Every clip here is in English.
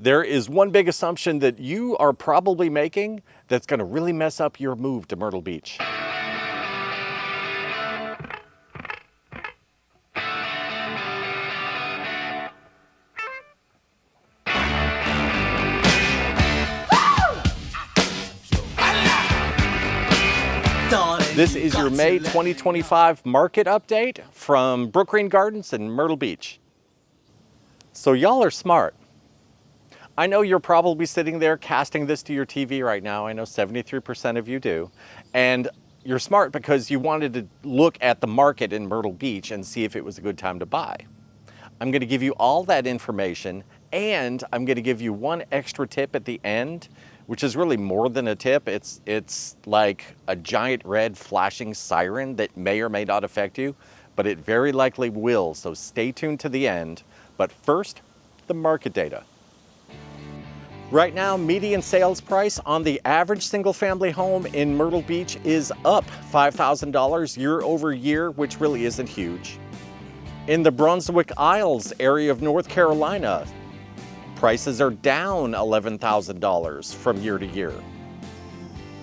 There is one big assumption that you are probably making that's going to really mess up your move to Myrtle Beach. This is your May 2025 market update from Brook Green Gardens in Myrtle Beach. So y'all are smart. I know you're probably sitting there casting this to your TV right now. I know 73% of you do. And you're smart because you wanted to look at the market in Myrtle Beach and see if it was a good time to buy. I'm going to give you all that information, and I'm going to give you one extra tip at the end, which is really more than a tip. It's like a giant red flashing siren that may or may not affect you, but it very likely will. So stay tuned to the end. But first, the market data. Right now, median sales price on the average single-family home in Myrtle Beach is up $5,000 year over year, which really isn't huge. In the Brunswick Isles area of North Carolina, prices are down $11,000 from year to year.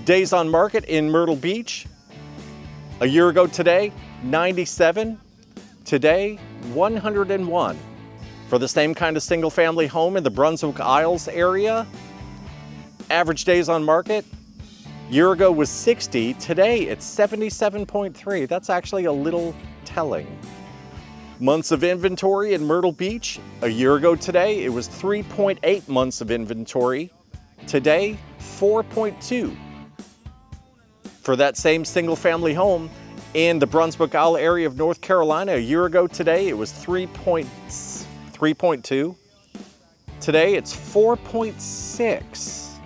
Days on market in Myrtle Beach, a year ago today, 97. Today, 101. For the same kind of single-family home in the Brunswick Isles area, average days on market, year ago was 60. Today, it's 77.3. That's actually a little telling. Months of inventory in Myrtle Beach, a year ago today, it was 3.8 months of inventory. Today, 4.2. For that same single-family home in the Brunswick Isle area of North Carolina, a year ago today, it was 3.2. Today, it's 4.6.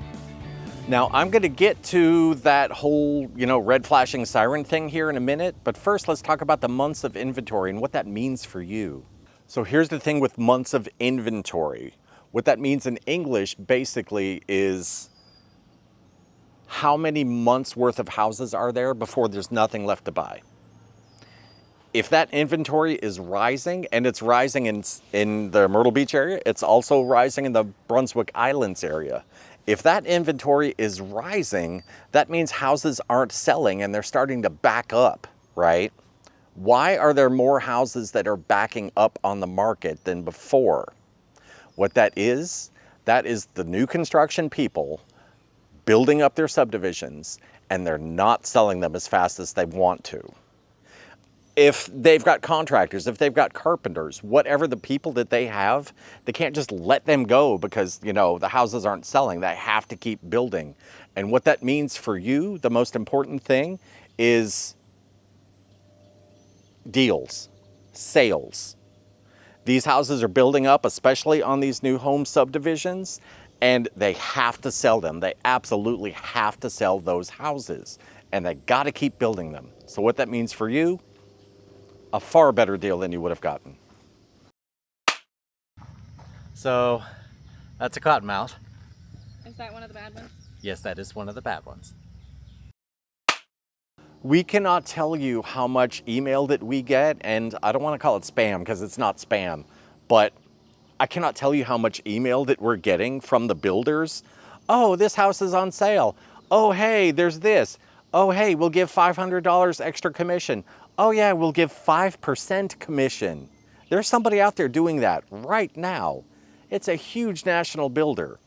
Now, I'm going to get to that whole, red flashing siren thing here in a minute, but first let's talk about the months of inventory and what that means for you. So here's the thing with months of inventory. What that means in English basically is how many months worth of houses are there before there's nothing left to buy. If that inventory is rising, and it's rising in the Myrtle Beach area, it's also rising in the Brunswick Islands area. If that inventory is rising, that means houses aren't selling and they're starting to back up, right? Why are there more houses that are backing up on the market than before? What that is the new construction people building up their subdivisions, and they're not selling them as fast as they want to. If they've got contractors, if they've got carpenters, whatever the people that they have, they can't just let them go because, the houses aren't selling. They have to keep building. And what that means for you, the most important thing is deals, sales. These houses are building up, especially on these new home subdivisions, and they have to sell them. They absolutely have to sell those houses, and they got to keep building them. So what that means for you, a far better deal than you would have gotten. So that's a cottonmouth. Is that one of the bad ones? Yes, that is one of the bad ones. We cannot tell you how much email that we get, and I don't want to call it spam because it's not spam, but I cannot tell you how much email that we're getting from the builders. Oh, this house is on sale. Oh, hey, there's this. Oh, hey, we'll give $500 extra commission. Oh yeah, we'll give 5% commission. There's somebody out there doing that right now. It's a huge national builder.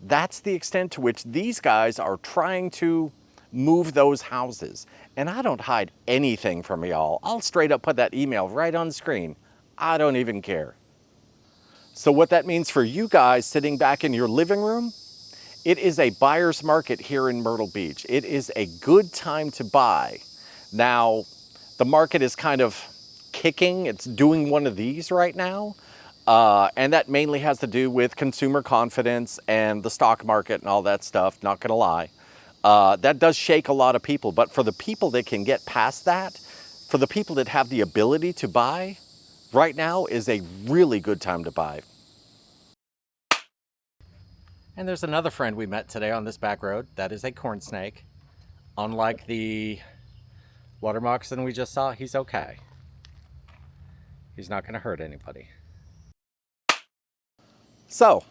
That's the extent to which these guys are trying to move those houses. And I don't hide anything from y'all. I'll straight up put that email right on screen. I don't even care. So what that means for you guys sitting back in your living room, it is a buyer's market here in Myrtle Beach. It is a good time to buy. Now, the market is kind of kicking. It's doing one of these right now. And that mainly has to do with consumer confidence and the stock market and all that stuff, not gonna lie. That does shake a lot of people, but for the people that can get past that, for the people that have the ability to buy, right now is a really good time to buy. And there's another friend we met today on this back road. That is a corn snake. Unlike the water moccasin we just saw, he's okay. He's not going to hurt anybody. So,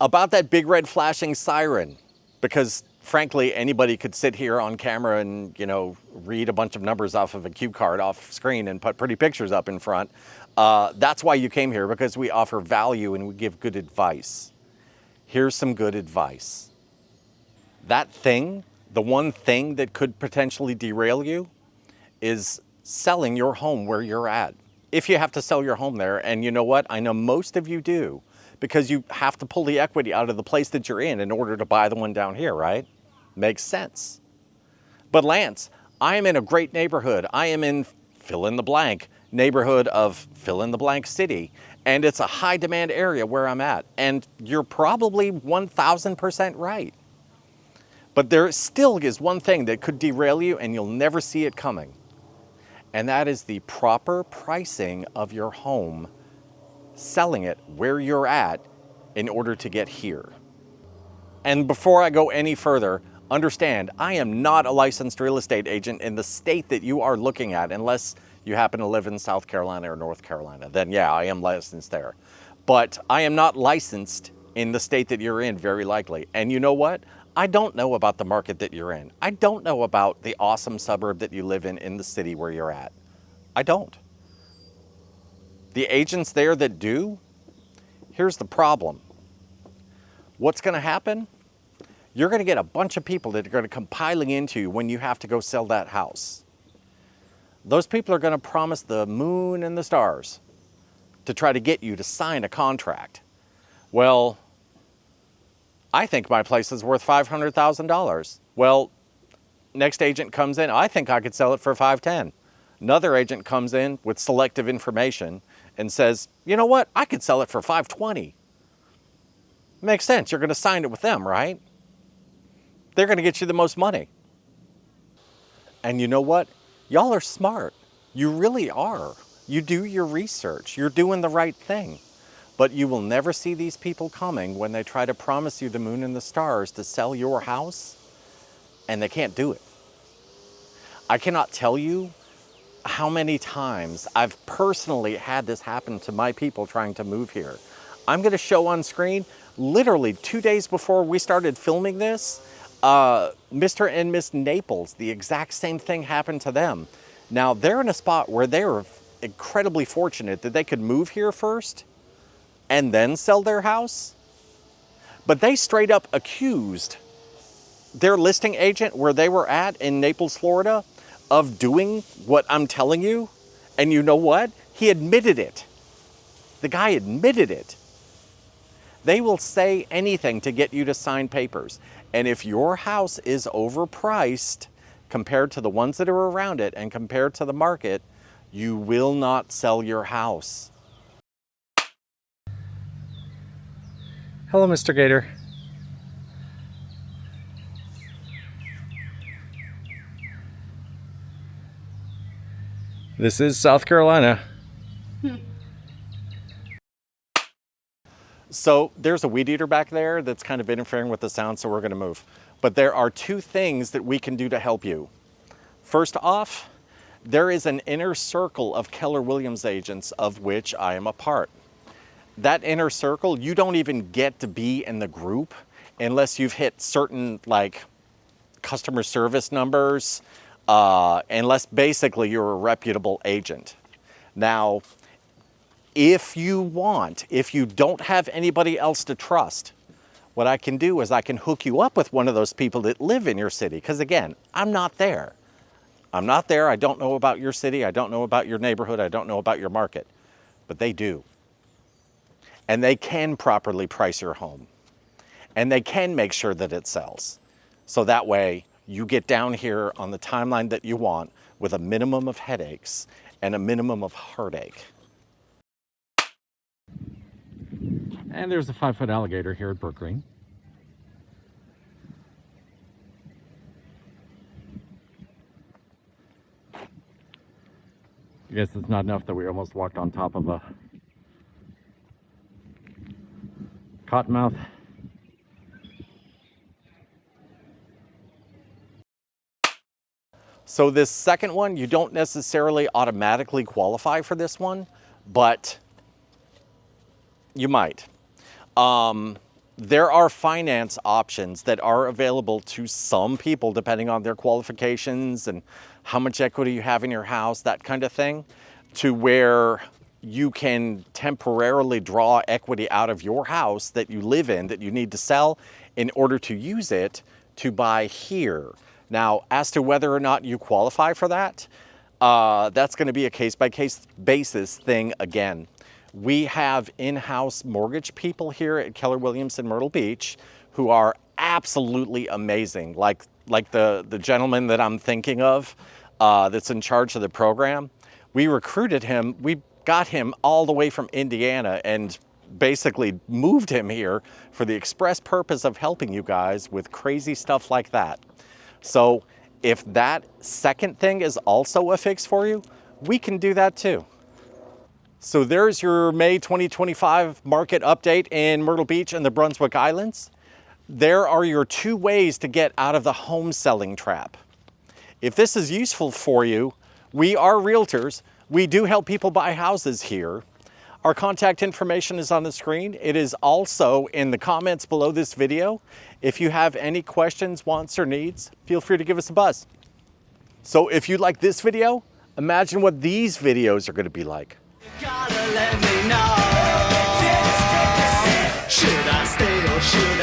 about that big red flashing siren, because frankly, anybody could sit here on camera and, you know, read a bunch of numbers off of a cue card off screen and put pretty pictures up in front. That's why you came here, because we offer value and we give good advice. Here's some good advice. That thing, the one thing that could potentially derail you, is selling your home where you're at. If you have to sell your home there, and you know what? I know most of you do, because you have to pull the equity out of the place that you're in order to buy the one down here, right? Makes sense. But Lance, I am in a great neighborhood. I am in fill in the blank neighborhood of fill in the blank city, and it's a high demand area where I'm at. And you're probably 1000% right. But there still is one thing that could derail you and you'll never see it coming. And that is the proper pricing of your home, selling it where you're at in order to get here. And before I go any further, understand, I am not a licensed real estate agent in the state that you are looking at, unless you happen to live in South Carolina or North Carolina. Then yeah, I am licensed there. But I am not licensed in the state that you're in, very likely. And you know what? I don't know about the market that you're in. I don't know about the awesome suburb that you live in the city where you're at. I don't. The agents there that do, here's the problem. What's going to happen? You're going to get a bunch of people that are going to come piling into you when you have to go sell that house. Those people are going to promise the moon and the stars to try to get you to sign a contract. Well, I think my place is worth $500,000. Well, next agent comes in, I think I could sell it for $510,000. Another agent comes in with selective information and says, you know what, I could sell it for $520,000. Makes sense, you're going to sign it with them, right? They're going to get you the most money. And you know what? Y'all are smart. You really are. You do your research. You're doing the right thing. But you will never see these people coming when they try to promise you the moon and the stars to sell your house, and they can't do it. I cannot tell you how many times I've personally had this happen to my people trying to move here. I'm going to show on screen, literally 2 days before we started filming this, Mr. and Miss Naples, the exact same thing happened to them. Now, they're in a spot where they were incredibly fortunate that they could move here first and then sell their house. But they straight up accused their listing agent where they were at in Naples, Florida, of doing what I'm telling you. And you know what? He admitted it. The guy admitted it. They will say anything to get you to sign papers. And if your house is overpriced compared to the ones that are around it and compared to the market, you will not sell your house. Hello, Mr. Gator. This is South Carolina. So there's a weed eater back there that's kind of interfering with the sound, so we're going to move. But there are two things that we can do to help you. First off, there is an inner circle of Keller Williams agents of which I am a part. That inner circle, you don't even get to be in the group unless you've hit certain like customer service numbers, unless basically you're a reputable agent. Now, if you don't have anybody else to trust, what I can do is I can hook you up with one of those people that live in your city. Because again, I'm not there. I'm not there. I don't know about your city. I don't know about your neighborhood. I don't know about your market. But they do. And they can properly price your home. And they can make sure that it sells. So that way you get down here on the timeline that you want with a minimum of headaches and a minimum of heartache. And there's a 5-foot alligator here at Brook Green. I guess it's not enough that we almost walked on top of a cottonmouth. So this second one, you don't necessarily automatically qualify for this one, but you might. there are finance options that are available to some people depending on their qualifications and how much equity you have in your house, that kind of thing, to where you can temporarily draw equity out of your house that you live in that you need to sell in order to use it to buy here. Now, as to whether or not you qualify for that, that's going to be a case-by-case basis thing again. We have in-house mortgage people here at Keller Williams in Myrtle Beach who are absolutely amazing. Like the gentleman that I'm thinking of that's in charge of the program. We recruited him. We got him all the way from Indiana and basically moved him here for the express purpose of helping you guys with crazy stuff like that. So if that second thing is also a fix for you, we can do that too. So there's your May 2025 market update in Myrtle Beach and the Brunswick Islands. There are your 2 ways to get out of the home selling trap. If this is useful for you, we are realtors. We do help people buy houses here. Our contact information is on the screen. It is also in the comments below this video. If you have any questions, wants, or needs, feel free to give us a buzz. So if you like this video, imagine what these videos are going to be like. You gotta let me know. Should I stay or should